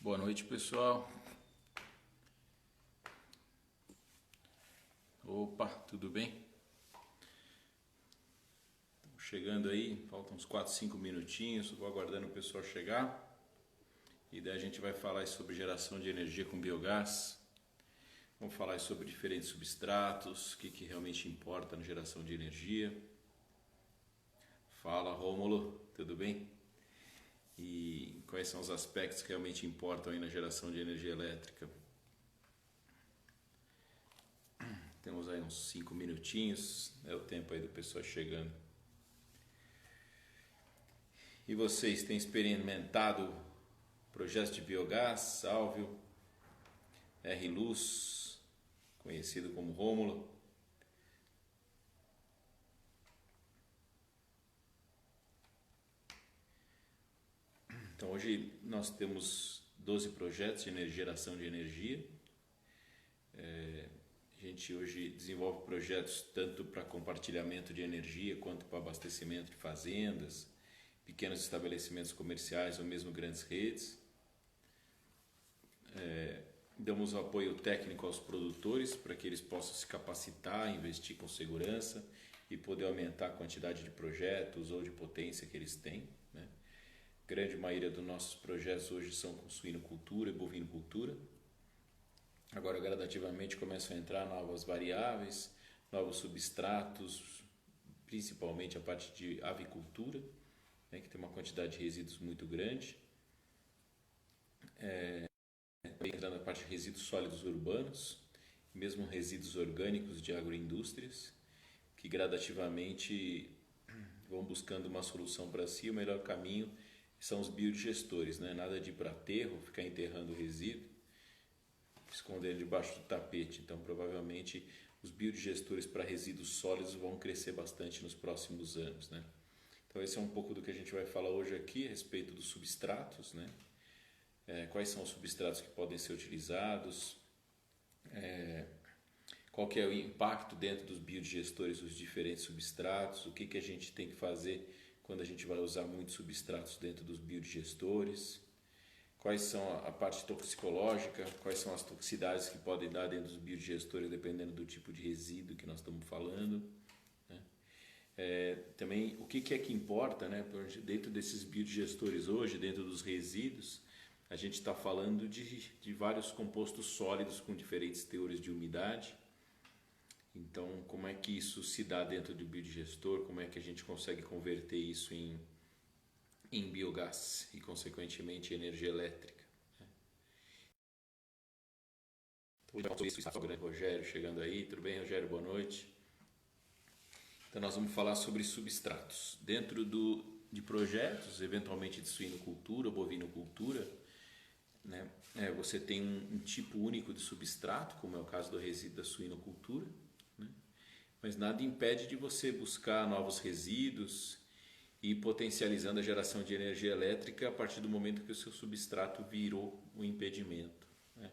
Boa noite, pessoal. Opa, tudo bem? Estamos chegando aí, faltam uns 4, 5 minutinhos, vou aguardando o pessoal chegar. E daí a gente vai falar sobre geração de energia com biogás. Vamos falar sobre diferentes substratos, o que realmente importa na geração de energia. Fala, Rômulo, tudo bem? E quais são os aspectos que realmente importam aí na geração de energia elétrica? Temos aí uns 5 minutinhos, é o tempo aí do pessoal chegando. E vocês têm experimentado projetos de biogás, Sálvio, R-Luz, conhecido como Rômulo? Então hoje nós temos 12 projetos de geração de energia. A gente hoje desenvolve projetos tanto para compartilhamento de energia quanto para abastecimento de fazendas, pequenos estabelecimentos comerciais ou mesmo grandes redes. Damos apoio técnico aos produtores para que eles possam se capacitar, investir com segurança e poder aumentar a quantidade de projetos ou de potência que eles têm, né? A grande maioria dos nossos projetos hoje são com suinocultura e bovinocultura. Agora, gradativamente, começam a entrar novas variáveis, novos substratos, principalmente a parte de avicultura, né, que tem uma quantidade de resíduos muito grande. Entrando na parte de resíduos sólidos urbanos, mesmo resíduos orgânicos de agroindústrias, que gradativamente vão buscando uma solução para si. O melhor caminho são os biodigestores, né? Nada de ir para aterro, ficar enterrando o resíduo, escondendo debaixo do tapete. Então, provavelmente, os biodigestores para resíduos sólidos vão crescer bastante nos próximos anos, né? Então, esse é um pouco do que a gente vai falar hoje aqui a respeito dos substratos, né? Quais são os substratos que podem ser utilizados, qual que é o impacto dentro dos biodigestores dos diferentes substratos, o que a gente tem que fazer quando a gente vai usar muitos substratos dentro dos biodigestores, quais são a parte toxicológica, quais são as toxicidades que podem dar dentro dos biodigestores dependendo do tipo de resíduo que nós estamos falando, né? Também o que é que importa, né? Dentro desses biodigestores hoje, dentro dos resíduos, a gente está falando de vários compostos sólidos com diferentes teores de umidade. Então, como é que isso se dá dentro do biodigestor? Como é que a gente consegue converter isso em biogás e, consequentemente, energia elétrica? Então, isso está falando, Rogério chegando aí. Tudo bem, Rogério? Boa noite. Então, nós vamos falar sobre substratos. Dentro de projetos, eventualmente de suinocultura ou bovinocultura, né? Você tem um tipo único de substrato, como é o caso do resíduo da suinocultura, né? Mas nada impede de você buscar novos resíduos e ir potencializando a geração de energia elétrica a partir do momento que o seu substrato virou um impedimento, né?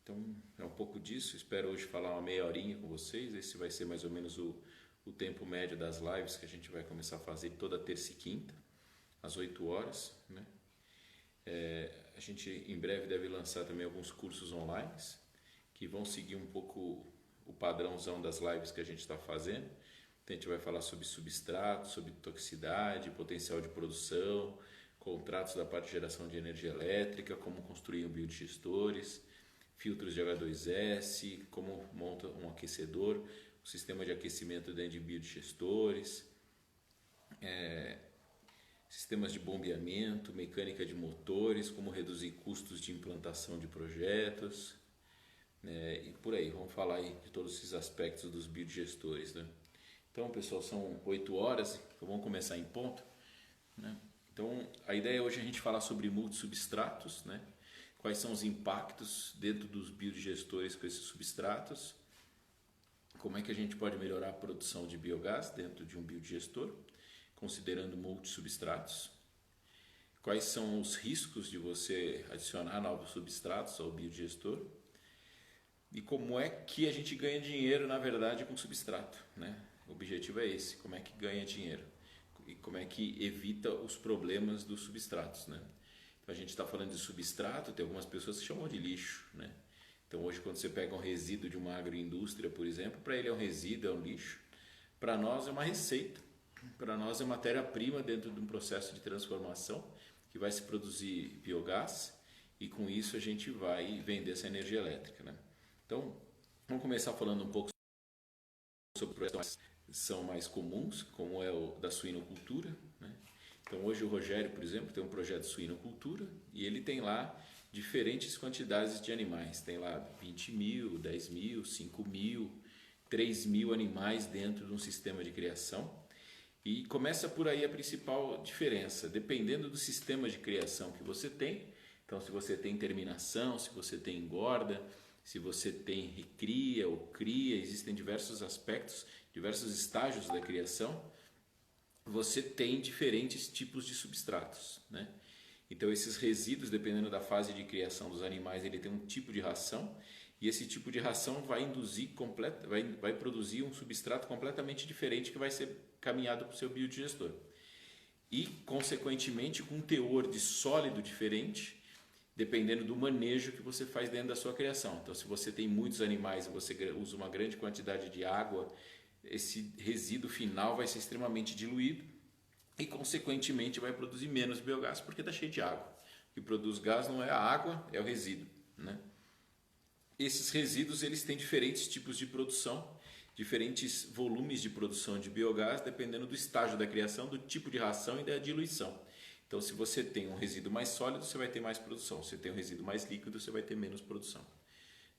Então é um pouco disso. Espero hoje falar uma meia horinha com vocês. Esse vai ser mais ou menos o tempo médio das lives que a gente vai começar a fazer toda terça e quinta, às 8 horas, né? A gente em breve deve lançar também alguns cursos online que vão seguir um pouco o padrãozão das lives que a gente está fazendo. Então, a gente vai falar sobre substrato, sobre toxicidade, potencial de produção, contratos da parte de geração de energia elétrica, como construir biodigestores, filtros de H2S, como monta um aquecedor, o sistema de aquecimento dentro de biodigestores, sistemas de bombeamento, mecânica de motores, como reduzir custos de implantação de projetos, né? E por aí, vamos falar aí de todos esses aspectos dos biodigestores, né? Então, pessoal, são 8 horas, então vamos começar em ponto, né? Então, a ideia hoje é a gente falar sobre multissubstratos, né? Quais são os impactos dentro dos biodigestores com esses substratos, como é que a gente pode melhorar a produção de biogás dentro de um biodigestor, considerando multissubstratos, quais são os riscos de você adicionar novos substratos ao biodigestor e como é que a gente ganha dinheiro, na verdade, com substrato, né? O objetivo é esse, como é que ganha dinheiro e como é que evita os problemas dos substratos, né? Então a gente está falando de substrato, tem algumas pessoas que chamam de lixo, né? Então hoje quando você pega um resíduo de uma agroindústria, por exemplo, para ele é um resíduo, é um lixo. Para nós é uma receita, para nós é matéria-prima dentro de um processo de transformação que vai se produzir biogás e com isso a gente vai vender essa energia elétrica, né? Então vamos começar falando um pouco sobre projetos que são mais comuns, como é o da suinocultura, né? Então hoje o Rogério, por exemplo, tem um projeto de suinocultura e ele tem lá diferentes quantidades de animais. Tem lá 20 mil, 10 mil, 5 mil, 3 mil animais dentro de um sistema de criação. E começa por aí a principal diferença, dependendo do sistema de criação que você tem. Então se você tem terminação, se você tem engorda, se você tem recria ou cria, existem diversos aspectos, diversos estágios da criação, você tem diferentes tipos de substratos, né? Então esses resíduos, dependendo da fase de criação dos animais, ele tem um tipo de ração e esse tipo de ração vai vai produzir um substrato completamente diferente que vai ser caminhado para o seu biodigestor. E, consequentemente, com um teor de sólido diferente, dependendo do manejo que você faz dentro da sua criação. Então, se você tem muitos animais e você usa uma grande quantidade de água, esse resíduo final vai ser extremamente diluído e, consequentemente, vai produzir menos biogás porque está cheio de água. O que produz gás não é a água, é o resíduo, né? Esses resíduos eles têm diferentes tipos de produção, diferentes volumes de produção de biogás, dependendo do estágio da criação, do tipo de ração e da diluição. Então, se você tem um resíduo mais sólido, você vai ter mais produção. Se você tem um resíduo mais líquido, você vai ter menos produção,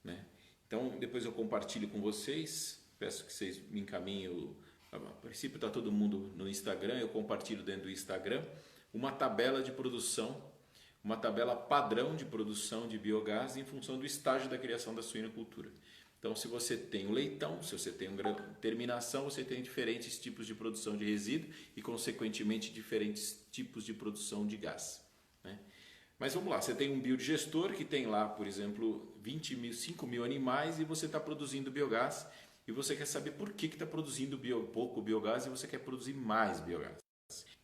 né? Então, depois eu compartilho com vocês, peço que vocês me encaminhem. A princípio está todo mundo no Instagram, eu compartilho dentro do Instagram uma tabela de produção, uma tabela padrão de produção de biogás em função do estágio da criação da suinocultura. Então, se você tem um leitão, se você tem uma terminação, você tem diferentes tipos de produção de resíduo e, consequentemente, diferentes tipos de produção de gás, né? Mas vamos lá, você tem um biodigestor que tem lá, por exemplo, 5 mil animais e você está produzindo biogás e você quer saber por que está produzindo pouco biogás e você quer produzir mais biogás.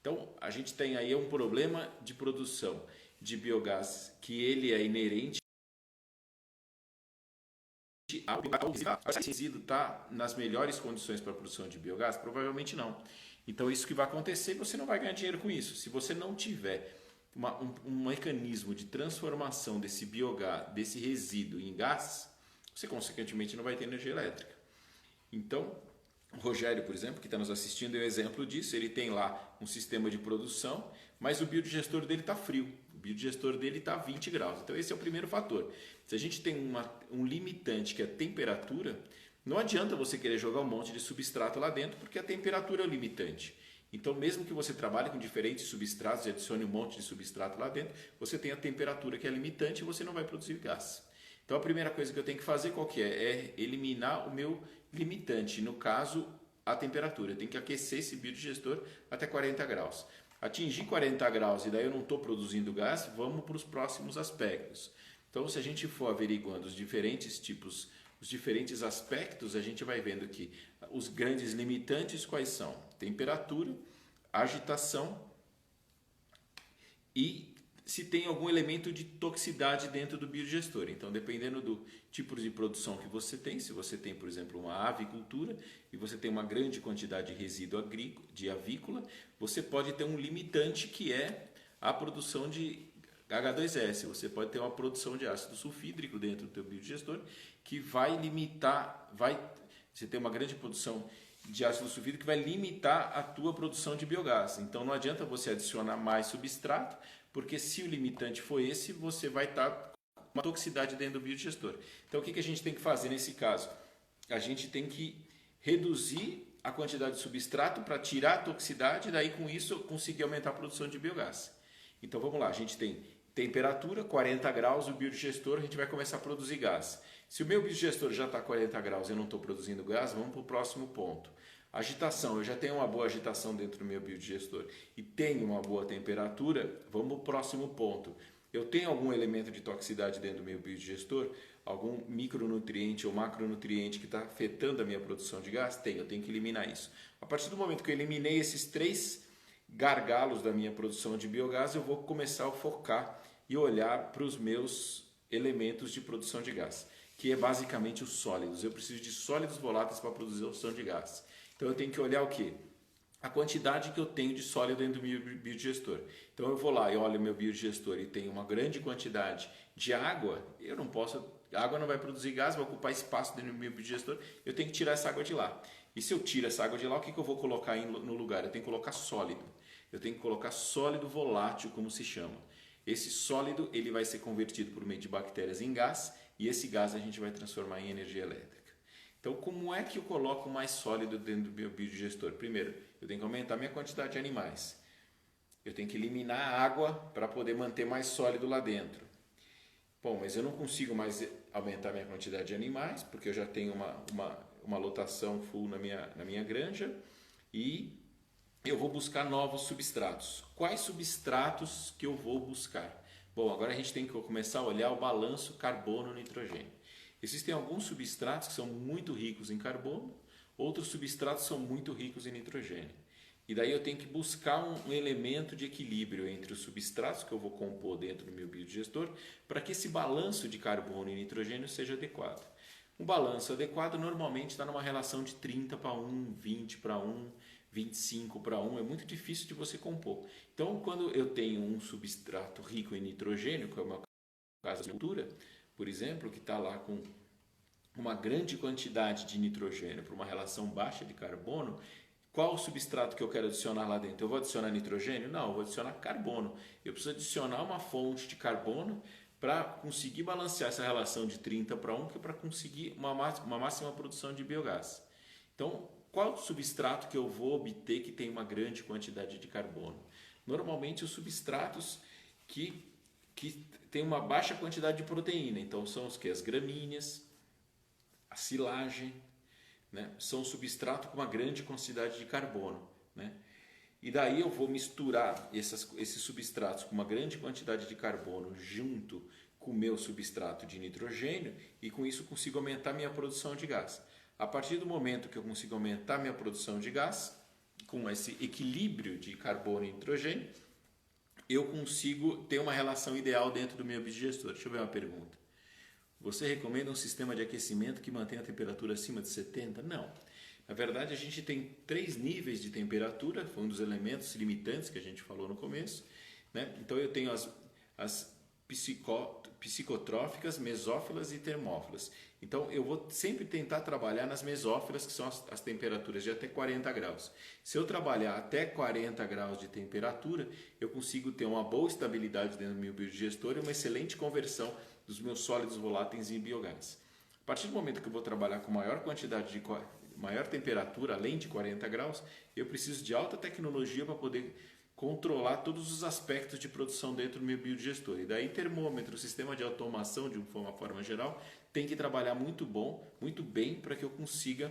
Então, a gente tem aí um problema de produção de biogás que ele é inerente ao esse resíduo está nas melhores condições para a produção de biogás? Provavelmente não. Então, isso que vai acontecer, você não vai ganhar dinheiro com isso. Se você não tiver um mecanismo de transformação desse biogás, desse resíduo em gás, você consequentemente não vai ter energia elétrica. Então, o Rogério, por exemplo, que está nos assistindo, é um exemplo disso. Ele tem lá um sistema de produção, mas o biodigestor dele está frio. O biodigestor dele está a 20 graus. Então, esse é o primeiro fator. Se a gente tem um limitante que é a temperatura, não adianta você querer jogar um monte de substrato lá dentro, porque a temperatura é o limitante. Então, mesmo que você trabalhe com diferentes substratos e adicione um monte de substrato lá dentro, você tem a temperatura que é limitante e você não vai produzir gás. Então, a primeira coisa que eu tenho que fazer, qual que é? É eliminar o meu limitante, no caso, a temperatura. Eu tenho que aquecer esse biodigestor até 40 graus. Atingir 40 graus e daí eu não estou produzindo gás, vamos para os próximos aspectos. Então, se a gente for averiguando os diferentes tipos, os diferentes aspectos, a gente vai vendo que os grandes limitantes quais são? Temperatura, agitação e se tem algum elemento de toxicidade dentro do biodigestor. Então, dependendo do tipo de produção que você tem, se você tem, por exemplo, uma avicultura e você tem uma grande quantidade de resíduo avícola, você pode ter um limitante que é a produção de H2S. Você pode ter uma produção de ácido sulfídrico dentro do teu biodigestor que vai limitar, você tem uma grande produção de ácido sulfídrico que vai limitar a tua produção de biogás. Então, não adianta você adicionar mais substrato, porque se o limitante for esse, você vai estar com uma toxicidade dentro do biodigestor. Então, o que a gente tem que fazer nesse caso? A gente tem que reduzir a quantidade de substrato para tirar a toxicidade e daí com isso conseguir aumentar a produção de biogás. Então, vamos lá, a gente tem temperatura, 40 graus, o biodigestor, a gente vai começar a produzir gás. Se o meu biodigestor já está a 40 graus e eu não estou produzindo gás, vamos para o próximo ponto. Agitação, eu já tenho uma boa agitação dentro do meu biodigestor e tenho uma boa temperatura, vamos para o próximo ponto. Eu tenho algum elemento de toxicidade dentro do meu biodigestor, algum micronutriente ou macronutriente que está afetando a minha produção de gás? Eu tenho que eliminar isso. A partir do momento que eu eliminei esses 3 gargalos da minha produção de biogás, eu vou começar a focar e olhar para os meus elementos de produção de gás, que é basicamente os sólidos. Eu preciso de sólidos voláteis para produzir a produção de gás. Então eu tenho que olhar o quê? A quantidade que eu tenho de sólido dentro do meu biodigestor. Então eu vou lá e olho o meu biodigestor e tem uma grande quantidade de água, eu não posso, a água não vai produzir gás, vai ocupar espaço dentro do meu biodigestor, eu tenho que tirar essa água de lá. E se eu tiro essa água de lá, o que eu vou colocar no lugar? Eu tenho que colocar sólido. Eu tenho que colocar sólido volátil, como se chama. Esse sólido ele vai ser convertido por meio de bactérias em gás e esse gás a gente vai transformar em energia elétrica. Então, como é que eu coloco mais sólido dentro do meu biodigestor? Primeiro, eu tenho que aumentar minha quantidade de animais. Eu tenho que eliminar a água para poder manter mais sólido lá dentro. Bom, mas eu não consigo mais aumentar minha quantidade de animais, porque eu já tenho uma lotação full na minha granja e eu vou buscar novos substratos. Quais substratos que eu vou buscar? Bom, agora a gente tem que começar a olhar o balanço carbono-nitrogênio. Existem alguns substratos que são muito ricos em carbono, outros substratos são muito ricos em nitrogênio. E daí eu tenho que buscar um elemento de equilíbrio entre os substratos que eu vou compor dentro do meu biodigestor para que esse balanço de carbono e nitrogênio seja adequado. Um balanço adequado normalmente está numa relação de 30 para 1, 20 para 1, 25 para 1, é muito difícil de você compor. Então, quando eu tenho um substrato rico em nitrogênio, como é o caso da cultura, por exemplo, que está lá com uma grande quantidade de nitrogênio para uma relação baixa de carbono, qual o substrato que eu quero adicionar lá dentro? Eu vou adicionar nitrogênio? Não, eu vou adicionar carbono. Eu preciso adicionar uma fonte de carbono para conseguir balancear essa relação de 30 para 1, que é para conseguir uma máxima produção de biogás. Então, qual substrato que eu vou obter que tem uma grande quantidade de carbono? Normalmente os substratos que têm uma baixa quantidade de proteína. Então são os que? As gramíneas, a silagem, né? São substrato com uma grande quantidade de carbono, né? E daí eu vou misturar esses substratos com uma grande quantidade de carbono junto com o meu substrato de nitrogênio e com isso consigo aumentar minha produção de gás. A partir do momento que eu consigo aumentar minha produção de gás, com esse equilíbrio de carbono e nitrogênio, eu consigo ter uma relação ideal dentro do meu biodigestor. Deixa eu ver uma pergunta. Você recomenda um sistema de aquecimento que mantenha a temperatura acima de 70? Não. Na verdade, a gente tem 3 níveis de temperatura, foi um dos elementos limitantes que a gente falou no começo, né? Então eu tenho as psicotróficas, mesófilas e termófilas. Então eu vou sempre tentar trabalhar nas mesófilas, que são as temperaturas de até 40 graus. Se eu trabalhar até 40 graus de temperatura, eu consigo ter uma boa estabilidade dentro do meu biodigestor e uma excelente conversão dos meus sólidos voláteis em biogás. A partir do momento que eu vou trabalhar com maior quantidade de maior temperatura, além de 40 graus, eu preciso de alta tecnologia para poder controlar todos os aspectos de produção dentro do meu biodigestor. E daí termômetro, sistema de automação de uma forma geral, tem que trabalhar muito bem para que eu consiga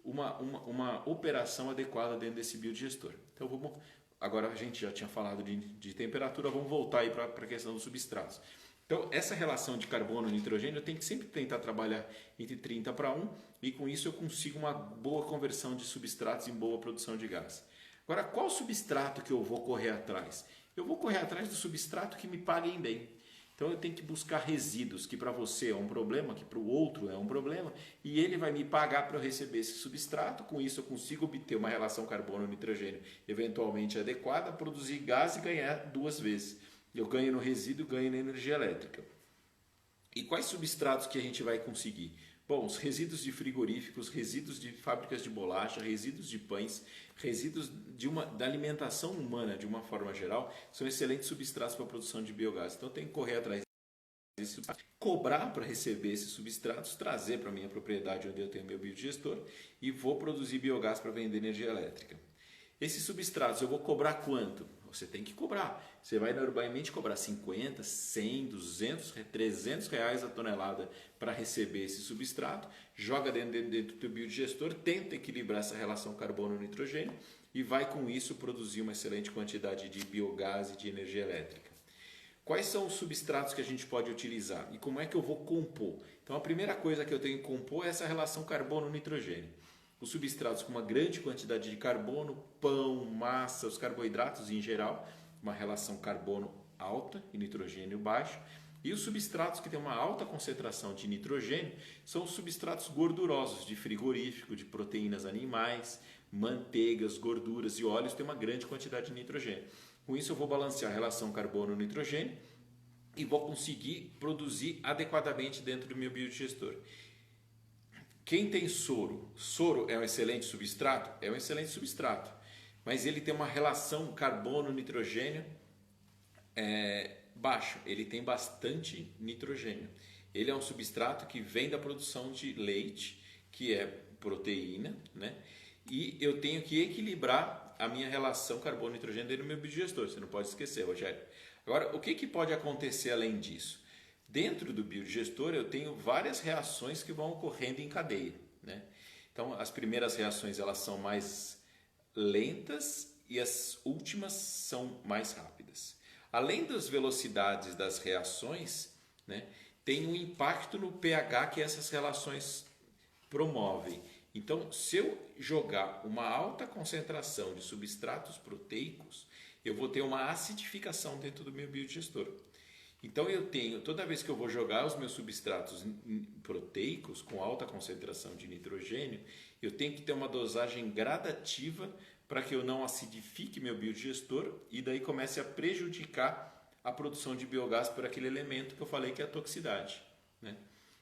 uma operação adequada dentro desse biodigestor. Então agora a gente já tinha falado de temperatura, vamos voltar aí para a questão dos substratos. Então, essa relação de carbono e nitrogênio eu tenho que sempre tentar trabalhar entre 30 para 1 e com isso eu consigo uma boa conversão de substratos em boa produção de gás. Agora, qual substrato que eu vou correr atrás? Eu vou correr atrás do substrato que me paguem bem. Então, eu tenho que buscar resíduos que para você é um problema, que para o outro é um problema, e ele vai me pagar para eu receber esse substrato. Com isso, eu consigo obter uma relação carbono-nitrogênio eventualmente adequada, produzir gás e ganhar 2 vezes. Eu ganho no resíduo, ganho na energia elétrica. E quais substratos que a gente vai conseguir? Bom, os resíduos de frigoríficos, resíduos de fábricas de bolacha, resíduos de pães, resíduos da alimentação humana de uma forma geral, são excelentes substratos para a produção de biogás. Então tem que correr atrás desse substrato, cobrar para receber esses substratos, trazer para a minha propriedade onde eu tenho meu biodigestor e vou produzir biogás para vender energia elétrica. Esses substratos eu vou cobrar quanto? Você tem que cobrar. Você vai normalmente cobrar 50, 100, 200, 300 reais a tonelada para receber esse substrato, joga dentro do biodigestor, tenta equilibrar essa relação carbono-nitrogênio e vai com isso produzir uma excelente quantidade de biogás e de energia elétrica. Quais são os substratos que a gente pode utilizar e como é que eu vou compor? Então a primeira coisa que eu tenho que compor é essa relação carbono-nitrogênio. Os substratos com uma grande quantidade de carbono, pão, massa, os carboidratos em geral, uma relação carbono alta e nitrogênio baixo. E os substratos que têm uma alta concentração de nitrogênio são os substratos gordurosos, de frigorífico, de proteínas animais, manteigas, gorduras e óleos, têm uma grande quantidade de nitrogênio. Com isso eu vou balancear a relação carbono-nitrogênio e vou conseguir produzir adequadamente dentro do meu biodigestor. Quem tem soro? Soro é um excelente substrato? É um excelente substrato, mas ele tem uma relação carbono-nitrogênio baixo, ele tem bastante nitrogênio. Ele é um substrato que vem da produção de leite, que é proteína, né? E eu tenho que equilibrar a minha relação carbono-nitrogênio dentro do meu biodigestor, você não pode esquecer, Rogério. Agora, o que pode acontecer além disso? Dentro do biodigestor eu tenho várias reações que vão ocorrendo em cadeia, né? Então, as primeiras reações elas são mais lentas e as últimas são mais rápidas. Além das velocidades das reações, né, tem um impacto no pH que essas relações promovem. Então, se eu jogar uma alta concentração de substratos proteicos, eu vou ter uma acidificação dentro do meu biodigestor. Então, eu tenho, toda vez que eu vou jogar os meus substratos proteicos com alta concentração de nitrogênio, eu tenho que ter uma dosagem gradativa para que eu não acidifique meu biodigestor e daí comece a prejudicar a produção de biogás por aquele elemento que eu falei que é a toxicidade, né?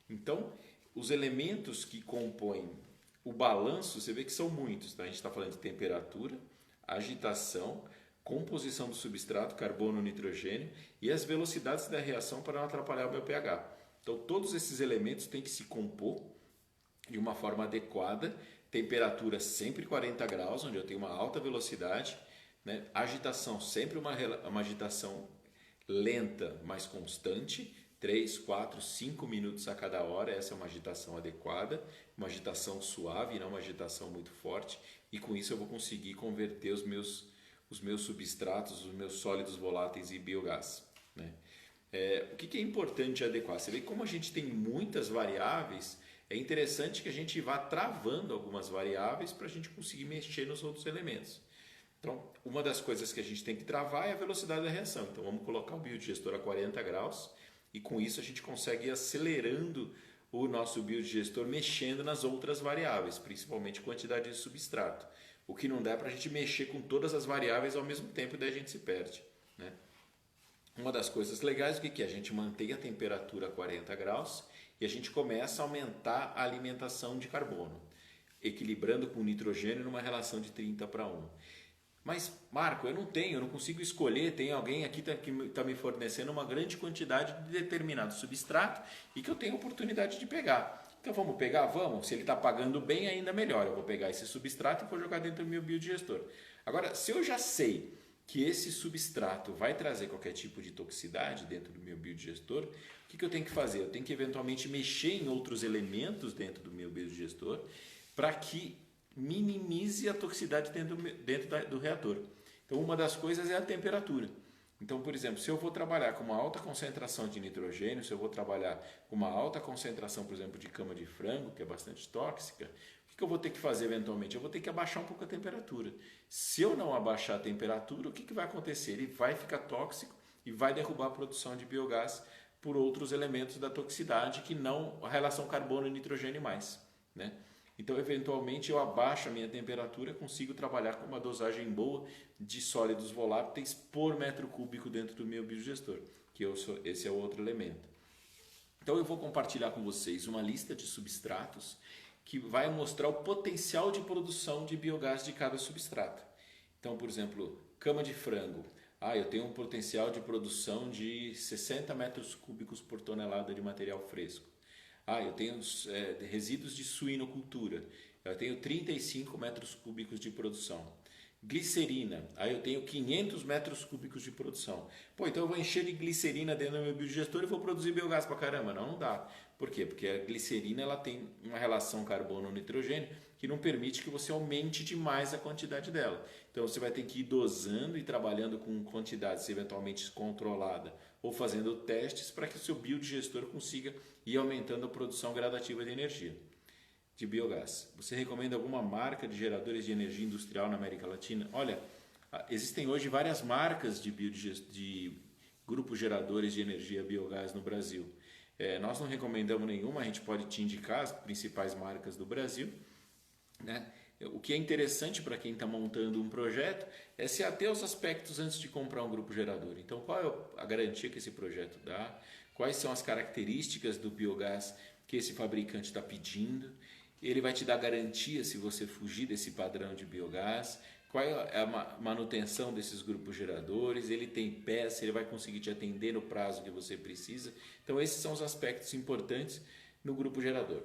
Então, os elementos que compõem o balanço, você vê que são muitos, tá? A gente está falando de temperatura, agitação, composição do substrato, carbono, nitrogênio e as velocidades da reação para não atrapalhar o meu pH. Então, todos esses elementos têm que se compor de uma forma adequada, temperatura sempre 40 graus, onde eu tenho uma alta velocidade, né? Agitação sempre uma agitação lenta, mas constante, 3, 4, 5 minutos a cada hora, essa é uma agitação adequada, uma agitação suave, não uma agitação muito forte, e com isso eu vou conseguir converter os meus substratos, os meus sólidos voláteis em biogás, né? O que é importante adequar? Você vê que como a gente tem muitas variáveis, é interessante que a gente vá travando algumas variáveis para a gente conseguir mexer nos outros elementos. Então, uma das coisas que a gente tem que travar é a velocidade da reação. Então, vamos colocar o biodigestor a 40 graus e com isso a gente consegue ir acelerando o nosso biodigestor mexendo nas outras variáveis, principalmente quantidade de substrato. O que não dá para a gente mexer com todas as variáveis ao mesmo tempo e daí a gente se perde, né? Uma das coisas legais é que a gente mantém a temperatura a 40 graus e a gente começa a aumentar a alimentação de carbono, equilibrando com o nitrogênio numa relação de 30:1. Mas, Marco, eu não consigo escolher, tem alguém aqui que está me fornecendo uma grande quantidade de determinado substrato e que eu tenho oportunidade de pegar. Então vamos pegar? Vamos. Se ele está pagando bem, ainda melhor. Eu vou pegar esse substrato e vou jogar dentro do meu biodigestor. Agora, se eu já sei que esse substrato vai trazer qualquer tipo de toxicidade dentro do meu biodigestor, o que eu tenho que fazer? Eu tenho que eventualmente mexer em outros elementos dentro do meu biodigestor para que minimize a toxicidade dentro do reator. Então, uma das coisas é a temperatura. Então, por exemplo, se eu vou trabalhar com uma alta concentração de nitrogênio, se eu vou trabalhar com uma alta concentração, por exemplo, de cama de frango, que é bastante tóxica, o que eu vou ter que fazer eventualmente? Eu vou ter que abaixar um pouco a temperatura. Se eu não abaixar a temperatura, o que vai acontecer? Ele vai ficar tóxico e vai derrubar a produção de biogás por outros elementos da toxicidade que não a relação carbono e nitrogênio mais, né? Então, eventualmente, eu abaixo a minha temperatura, consigo trabalhar com uma dosagem boa de sólidos voláteis por metro cúbico dentro do meu biodigestor, que esse é o outro elemento. Então, eu vou compartilhar com vocês uma lista de substratos que vai mostrar o potencial de produção de biogás de cada substrato. Então, por exemplo, cama de frango. Eu tenho um potencial de produção de 60 metros cúbicos por tonelada de material fresco. Eu tenho resíduos de suinocultura. Eu tenho 35 metros cúbicos de produção. Glicerina. Eu tenho 500 metros cúbicos de produção. Então eu vou encher de glicerina dentro do meu biodigestor e vou produzir biogás pra caramba. Não dá. Por quê? Porque a glicerina ela tem uma relação carbono-nitrogênio que não permite que você aumente demais a quantidade dela. Então você vai ter que ir dosando e trabalhando com quantidades eventualmente controlada ou fazendo testes para que o seu biodigestor consiga ir aumentando a produção gradativa de energia, de biogás. Você recomenda alguma marca de geradores de energia industrial na América Latina? Olha, existem hoje várias marcas de grupos geradores de energia biogás no Brasil. Nós não recomendamos nenhuma, a gente pode te indicar as principais marcas do Brasil, né? O que é interessante para quem está montando um projeto é se ater aos aspectos antes de comprar um grupo gerador. Então, qual é a garantia que esse projeto dá? Quais são as características do biogás que esse fabricante está pedindo? Ele vai te dar garantia se você fugir desse padrão de biogás? Qual é a manutenção desses grupos geradores? Ele tem peça, ele vai conseguir te atender no prazo que você precisa? Então, esses são os aspectos importantes no grupo gerador.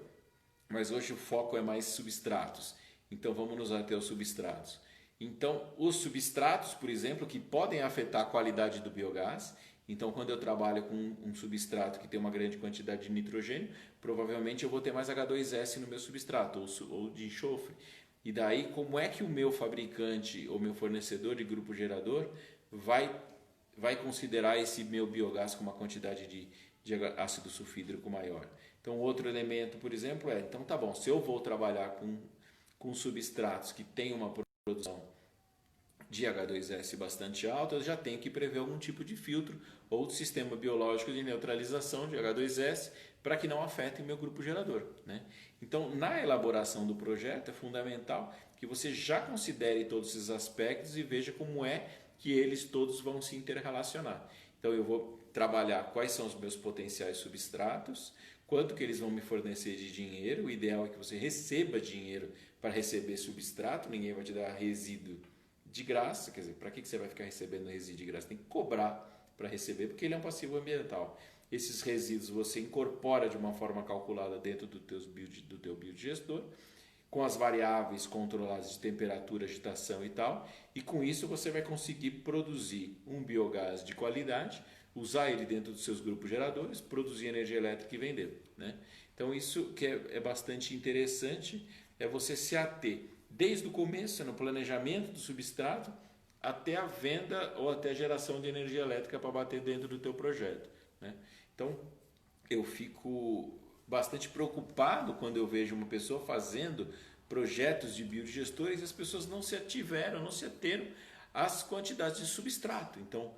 Mas hoje o foco é mais substratos. Então vamos nos ater aos substratos. Então os substratos, por exemplo, que podem afetar a qualidade do biogás. Então quando eu trabalho com um substrato que tem uma grande quantidade de nitrogênio, provavelmente eu vou ter mais H2S no meu substrato ou de enxofre. E daí como é que o meu fabricante ou meu fornecedor de grupo gerador vai considerar esse meu biogás com uma quantidade de ácido sulfídrico maior? Então outro elemento, por exemplo, então tá bom, se eu vou trabalhar com substratos que têm uma produção de H2S bastante alta, eu já tenho que prever algum tipo de filtro ou de sistema biológico de neutralização de H2S para que não afetem meu grupo gerador, né? Então, na elaboração do projeto, é fundamental que você já considere todos esses aspectos e veja como é que eles todos vão se interrelacionar. Então, eu vou trabalhar quais são os meus potenciais substratos, quanto que eles vão me fornecer de dinheiro. O ideal é que você receba dinheiro para receber substrato, ninguém vai te dar resíduo de graça. Quer dizer, para que você vai ficar recebendo resíduo de graça? Tem que cobrar para receber, porque ele é um passivo ambiental. Esses resíduos você incorpora de uma forma calculada dentro do teu biodigestor, com as variáveis controladas de temperatura, agitação e tal, e com isso você vai conseguir produzir um biogás de qualidade, usar ele dentro dos seus grupos geradores, produzir energia elétrica e vender, né? Então isso que é bastante interessante, é você se ater desde o começo, no planejamento do substrato, até a venda ou até a geração de energia elétrica para bater dentro do teu projeto, né? Então eu fico bastante preocupado quando eu vejo uma pessoa fazendo projetos de biodigestores e as pessoas não se ateram às quantidades de substrato. Então,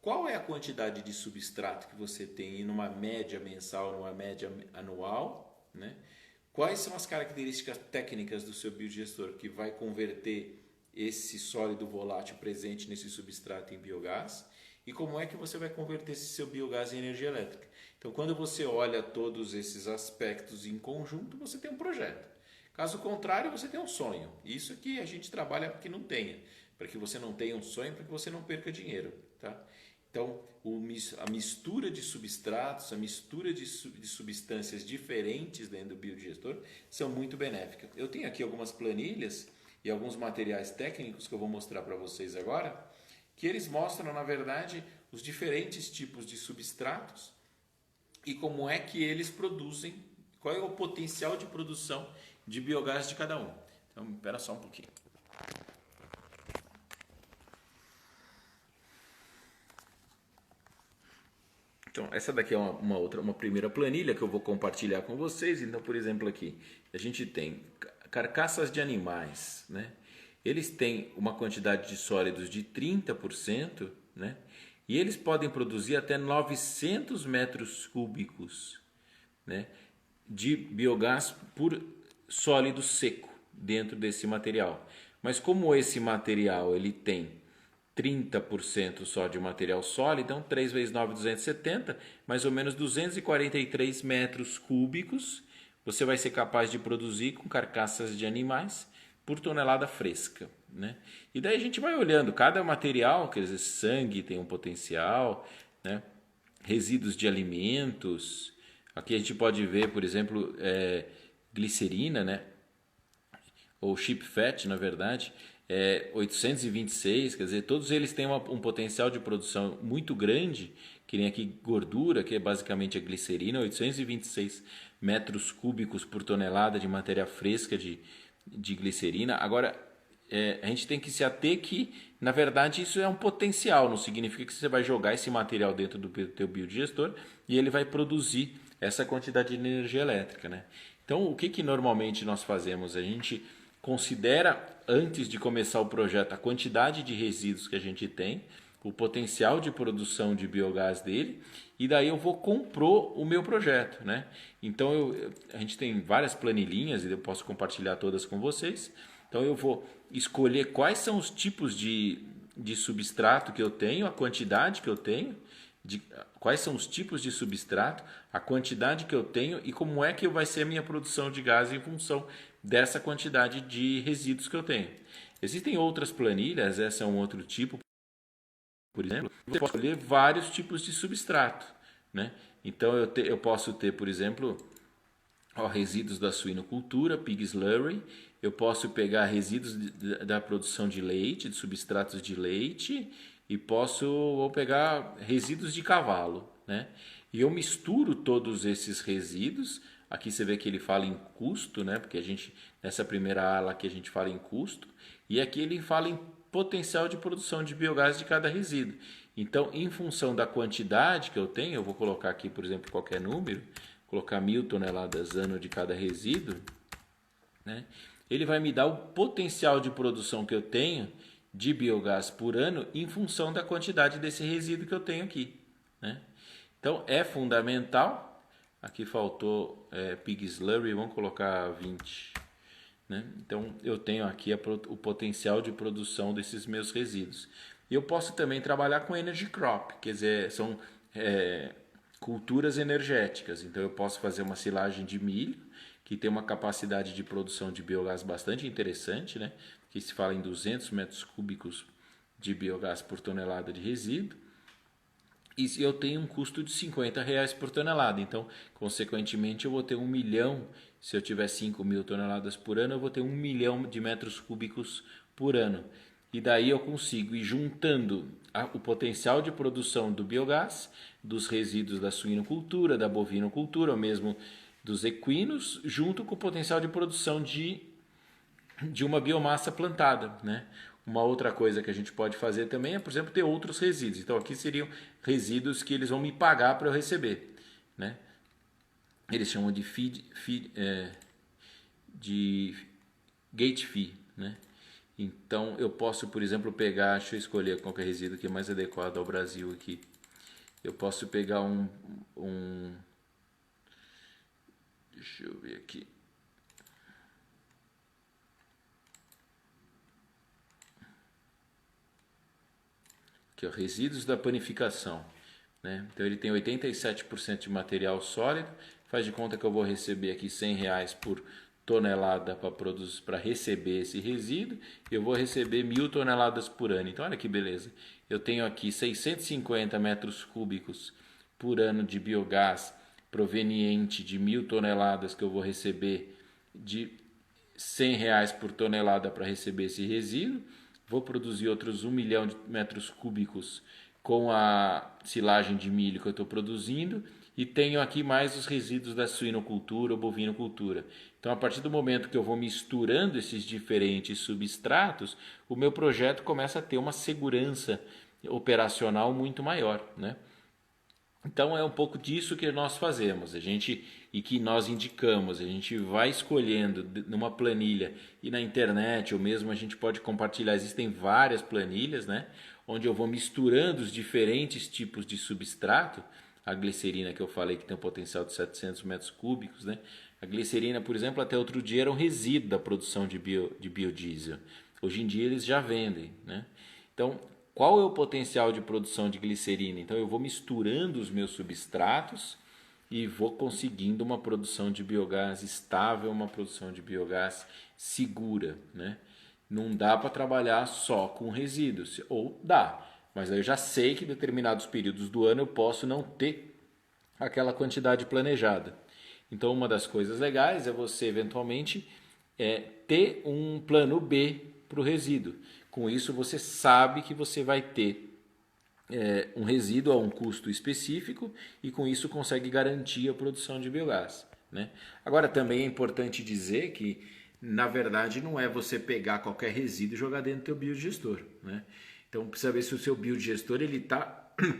qual é a quantidade de substrato que você tem numa média mensal, numa média anual, né? Quais são as características técnicas do seu biodigestor que vai converter esse sólido volátil presente nesse substrato em biogás? E como é que você vai converter esse seu biogás em energia elétrica? Então, quando você olha todos esses aspectos em conjunto, você tem um projeto. Caso contrário, você tem um sonho. Isso que a gente trabalha para que não tenha. Para que você não tenha um sonho, para que você não perca dinheiro, tá? Então, a mistura de substratos, a mistura de substâncias diferentes dentro do biodigestor são muito benéficas. Eu tenho aqui algumas planilhas e alguns materiais técnicos que eu vou mostrar para vocês agora, que eles mostram, na verdade, os diferentes tipos de substratos e como é que eles produzem, qual é o potencial de produção de biogás de cada um. Então, espera só um pouquinho. Então, essa daqui é uma primeira planilha que eu vou compartilhar com vocês. Então, por exemplo, aqui a gente tem carcaças de animais, né? Eles têm uma quantidade de sólidos de 30%, né? E eles podem produzir até 900 metros cúbicos, né, de biogás por sólido seco dentro desse material. Mas como esse material ele tem 30% só de material sólido, então 3 vezes 9, 270, mais ou menos 243 metros cúbicos você vai ser capaz de produzir com carcaças de animais por tonelada fresca, né? E daí a gente vai olhando, cada material, quer dizer, sangue tem um potencial, né? Resíduos de alimentos, aqui a gente pode ver, por exemplo, glicerina, né? Ou sheep fat, na verdade, 826, quer dizer, todos eles têm um potencial de produção muito grande, que nem aqui gordura, que é basicamente a glicerina, 826 metros cúbicos por tonelada de matéria fresca de glicerina. Agora, a gente tem que se ater que, na verdade, isso é um potencial, não significa que você vai jogar esse material dentro do teu biodigestor e ele vai produzir essa quantidade de energia elétrica, né? Então, o que normalmente nós fazemos? A gente considera, antes de começar o projeto, a quantidade de resíduos que a gente tem, o potencial de produção de biogás dele, e daí eu vou compor o meu projeto, né? Então a gente tem várias planilhinhas e eu posso compartilhar todas com vocês. Então eu vou escolher quais são os tipos de substrato que eu tenho, a quantidade que eu tenho, quais são os tipos de substrato, a quantidade que eu tenho e como é que vai ser a minha produção de gás em função dessa quantidade de resíduos que eu tenho. Existem outras planilhas, essa é um outro tipo, por exemplo, você pode escolher vários tipos de substrato, né? Então eu posso ter, por exemplo, resíduos da suinocultura, pig slurry. Eu posso pegar resíduos da produção de leite, de substratos de leite, e vou pegar resíduos de cavalo, né? E eu misturo todos esses resíduos. Aqui você vê que ele fala em custo, né? Porque nessa primeira ala aqui a gente fala em custo, e aqui ele fala em potencial de produção de biogás de cada resíduo. Então, em função da quantidade que eu tenho, eu vou colocar aqui, por exemplo, qualquer número, colocar 1.000 toneladas ano de cada resíduo, né? Ele vai me dar o potencial de produção que eu tenho de biogás por ano em função da quantidade desse resíduo que eu tenho aqui, né? Então é fundamental. Aqui faltou pig slurry, vamos colocar 20, né? Então eu tenho aqui o potencial de produção desses meus resíduos. E eu posso também trabalhar com energy crop, quer dizer, são culturas energéticas. Então eu posso fazer uma silagem de milho, que tem uma capacidade de produção de biogás bastante interessante, né? Que se fala em 200 metros cúbicos de biogás por tonelada de resíduo. E eu tenho um custo de R$50 por tonelada. Então, consequentemente, eu vou ter 1 milhão. Se eu tiver 5.000 toneladas por ano, eu vou ter 1 milhão de metros cúbicos por ano. E daí eu consigo ir juntando o potencial de produção do biogás, dos resíduos da suinocultura, da bovinocultura, ou mesmo dos equinos, junto com o potencial de produção de uma biomassa plantada, né? Uma outra coisa que a gente pode fazer também é, por exemplo, ter outros resíduos. Então aqui seriam resíduos que eles vão me pagar para eu receber, né? Eles chamam de de gate fee, né? Então eu posso, por exemplo, pegar, deixa eu escolher qual que é o resíduo que é mais adequado ao Brasil aqui. Eu posso pegar deixa eu ver aqui. Aqui, ó, resíduos da panificação, né? Então ele tem 87% de material sólido. Faz de conta que eu vou receber aqui R$100 por tonelada para receber esse resíduo. Eu vou receber 1.000 toneladas por ano. Então olha que beleza. Eu tenho aqui 650 metros cúbicos por ano de biogás proveniente de 1.000 toneladas que eu vou receber de R$100 por tonelada para receber esse resíduo. Vou produzir outros 1 milhão de metros cúbicos com a silagem de milho que eu estou produzindo, e tenho aqui mais os resíduos da suinocultura ou bovinocultura. Então, a partir do momento que eu vou misturando esses diferentes substratos, o meu projeto começa a ter uma segurança operacional muito maior, né? Então é um pouco disso que nós fazemos, e que nós indicamos. A gente vai escolhendo numa planilha e na internet, ou mesmo a gente pode compartilhar. Existem várias planilhas, né? Onde eu vou misturando os diferentes tipos de substrato. A glicerina que eu falei que tem um potencial de 700 metros cúbicos, né? A glicerina, por exemplo, até outro dia era um resíduo da produção de biodiesel. Hoje em dia eles já vendem, né? Então, qual é o potencial de produção de glicerina? Então eu vou misturando os meus substratos e vou conseguindo uma produção de biogás estável, uma produção de biogás segura, né? Não dá para trabalhar só com resíduos, ou dá, mas aí eu já sei que em determinados períodos do ano eu posso não ter aquela quantidade planejada. Então uma das coisas legais é você eventualmente ter um plano B para o resíduo. Com isso você sabe que você vai ter um resíduo a um custo específico, e com isso consegue garantir a produção de biogás, né? Agora também é importante dizer que na verdade não é você pegar qualquer resíduo e jogar dentro do teu biodigestor, né? Então precisa ver se o seu biodigestor está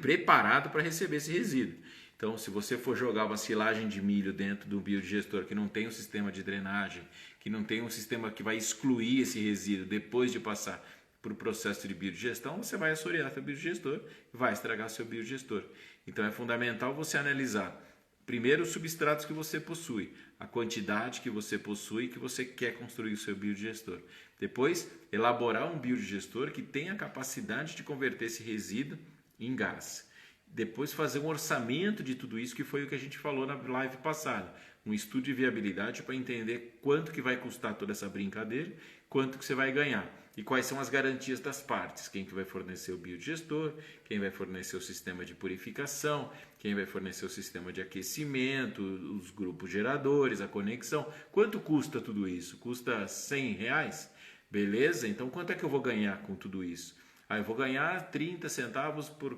preparado para receber esse resíduo. Então, se você for jogar uma silagem de milho dentro do biodigestor que não tem um sistema de drenagem, que não tem um sistema que vai excluir esse resíduo depois de passar para o processo de biodigestão, você vai assorear seu biodigestor e vai estragar seu biodigestor. Então é fundamental você analisar primeiro os substratos que você possui, a quantidade que você possui que você quer construir o seu biodigestor. Depois, elaborar um biodigestor que tenha a capacidade de converter esse resíduo em gás. Depois, fazer um orçamento de tudo isso, que foi o que a gente falou na live passada. Um estudo de viabilidade para entender quanto que vai custar toda essa brincadeira, quanto que você vai ganhar. E quais são as garantias das partes, quem que vai fornecer o biodigestor, quem vai fornecer o sistema de purificação, quem vai fornecer o sistema de aquecimento, os grupos geradores, a conexão. Quanto custa tudo isso? Custa R$100? Beleza? Então quanto é que eu vou ganhar com tudo isso? Eu vou ganhar 30 centavos por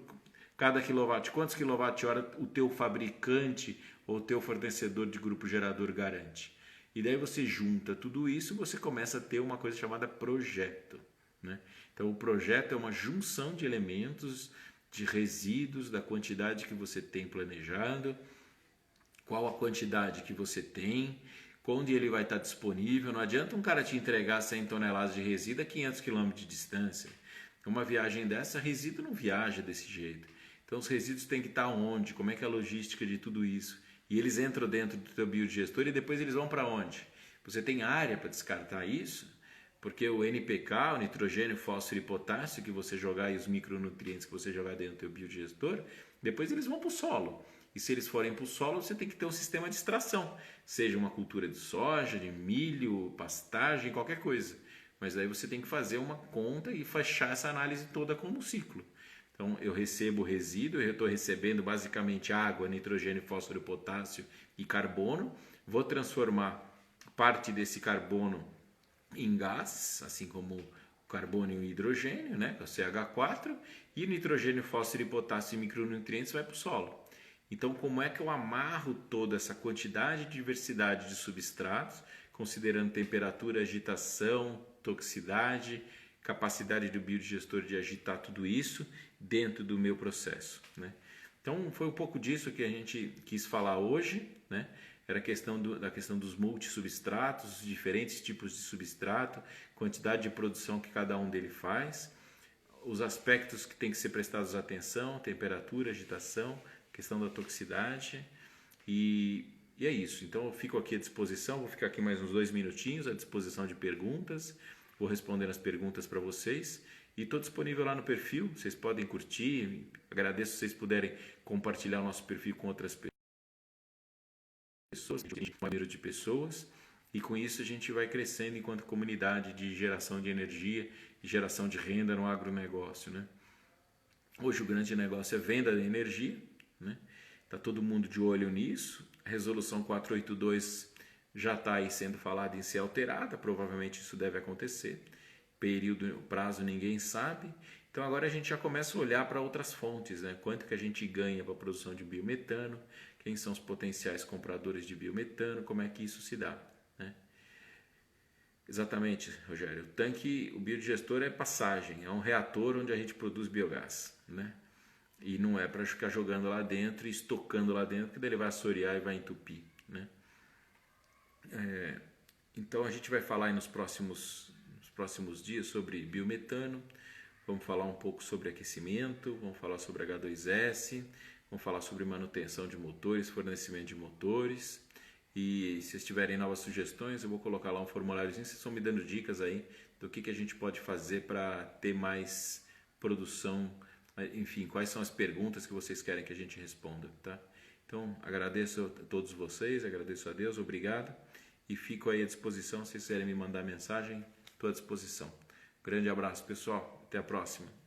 cada quilowatt. Quantos quilowatt-hora o teu fabricante ou o teu fornecedor de grupo gerador garante? E daí você junta tudo isso, você começa a ter uma coisa chamada projeto, né? Então o projeto é uma junção de elementos, de resíduos, da quantidade que você tem planejado, qual a quantidade que você tem, onde ele vai estar disponível. Não adianta um cara te entregar 100 toneladas de resíduo a 500 km de distância. Uma viagem dessa, resíduo não viaja desse jeito. Então os resíduos têm que estar onde? Como é que é a logística de tudo isso? E eles entram dentro do teu biodigestor e depois eles vão para onde? Você tem área para descartar isso? Porque o NPK, o nitrogênio, fósforo e potássio que você jogar e os micronutrientes que você jogar dentro do teu biodigestor, depois eles vão para o solo. E se eles forem para o solo, você tem que ter um sistema de extração. Seja uma cultura de soja, de milho, pastagem, qualquer coisa. Mas aí você tem que fazer uma conta e fechar essa análise toda como um ciclo. Então, eu recebo resíduo, eu estou recebendo basicamente água, nitrogênio, fósforo, potássio e carbono. Vou transformar parte desse carbono em gás, assim como o carbono e o hidrogênio, né, que é o CH4, e o nitrogênio, fósforo, potássio e micronutrientes vai para o solo. Então, como é que eu amarro toda essa quantidade de diversidade de substratos, considerando temperatura, agitação, toxicidade, capacidade do biodigestor de agitar tudo isso dentro do meu processo, né? Então foi um pouco disso que a gente quis falar hoje, né? Era a questão da questão dos multissubstratos, diferentes tipos de substrato, quantidade de produção que cada um dele faz, os aspectos que tem que ser prestados atenção, temperatura, agitação, questão da toxicidade e é isso. Então eu fico aqui à disposição, vou ficar aqui mais uns 2 minutinhos à disposição de perguntas. Vou responder as perguntas para vocês e estou disponível lá no perfil, vocês podem curtir, agradeço se vocês puderem compartilhar o nosso perfil com outras pessoas, um número de pessoas, e com isso a gente vai crescendo enquanto comunidade de geração de energia e geração de renda no agronegócio, né? Hoje o grande negócio é venda de energia, né? Tá todo mundo de olho nisso, a resolução 482 já está aí sendo falado em ser alterada, provavelmente isso deve acontecer. Período, prazo, ninguém sabe. Então agora a gente já começa a olhar para outras fontes, né? Quanto que a gente ganha para a produção de biometano, quem são os potenciais compradores de biometano, como é que isso se dá, né? Exatamente, Rogério. O tanque, o biodigestor é passagem, é um reator onde a gente produz biogás, né? E não é para ficar jogando lá dentro e estocando lá dentro, que daí ele vai assorear e vai entupir, né? Então a gente vai falar aí nos próximos dias sobre biometano, vamos falar um pouco sobre aquecimento, vamos falar sobre H2S, vamos falar sobre manutenção de motores, fornecimento de motores, e se vocês tiverem novas sugestões eu vou colocar lá um formuláriozinho, vocês estão me dando dicas aí do que a gente pode fazer para ter mais produção, enfim, quais são as perguntas que vocês querem que a gente responda, tá? Então agradeço a todos vocês, agradeço a Deus, obrigado. E fico aí à disposição, se vocês quiserem me mandar mensagem, estou à disposição. Grande abraço, pessoal. Até a próxima.